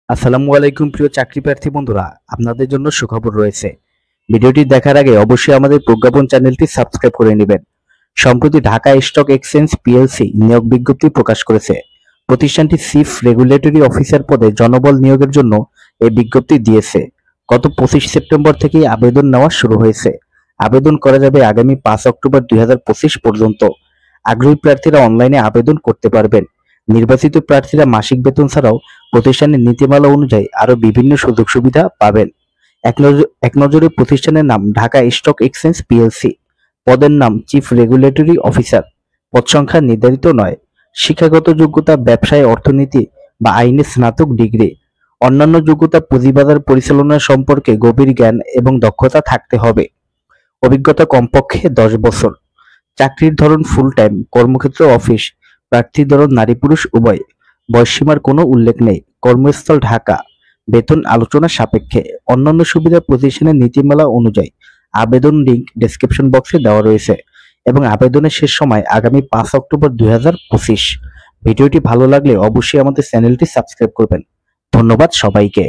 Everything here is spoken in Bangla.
আসসালামু আলাইকুম প্রিয় চাকরি প্রার্থী বন্ধুরা, আপনাদের জন্য সুখবর রয়েছে। ভিডিওটি দেখার আগে অবশ্যই আমাদের প্রজ্ঞাপন চ্যানেলটি সাবস্ক্রাইব করে নেবেন। সম্প্রতি ঢাকা স্টক এক্সচেঞ্জ পিএলসি নিয়োগ বিজ্ঞপ্তি প্রকাশ করেছে। প্রতিষ্ঠানটি চিফ রেগুলেটরি অফিসার পদে জনবল নিয়োগের জন্য এই বিজ্ঞপ্তি দিয়েছে। গত 25 সেপ্টেম্বর থেকেই আবেদন নেওয়া শুরু হয়েছে। আবেদন করা যাবে আগামী 5 অক্টোবর 2025 পর্যন্ত। আগ্রহী প্রার্থীরা অনলাইনে আবেদন করতে পারবেন। নির্বাচিত প্রার্থীরা মাসিক বেতন ছাড়াও প্রতিষ্ঠানের নীতিমালা অনুযায়ী আরো বিভিন্ন সুযোগ সুবিধা পাবেন। এক নজরে প্রতিষ্ঠানের নাম ঢাকা স্টক এক্সচেঞ্জ পিএলসি। পদের নাম চিফ রেগুলেটরি অফিসার। পদ সংখ্যা নির্ধারিত নয়। শিক্ষাগত যোগ্যতা ব্যবসায় অর্থনীতি বা আইনে স্নাতক ডিগ্রি। অন্যান্য যোগ্যতা পুঁজিবাজার পরিচালনা সম্পর্কে গভীর জ্ঞান এবং দক্ষতা থাকতে হবে। অভিজ্ঞতা কমপক্ষে 10 বছর। চাকরির ধরন ফুল টাইম, কর্মক্ষেত্র অফিস। প্রার্থীর ধরন নারী পুরুষ উভয়। বয়সসীমার কোনো উল্লেখ নেই। কর্মস্থল ঢাকা। বেতন আলোচনা সাপেক্ষে। অন্যান্য সুবিধা প্রতিষ্ঠানের নীতিমালা অনুযায়ী। আবেদন লিংক ডেসক্রিপশন বক্সে দেওয়া রয়েছে এবং আবেদনের শেষ সময় আগামী 5 অক্টোবর 2025। ভিডিওটি ভালো লাগলে অবশ্যই আমাদের চ্যানেলটি সাবস্ক্রাইব করবেন। ধন্যবাদ সবাইকে।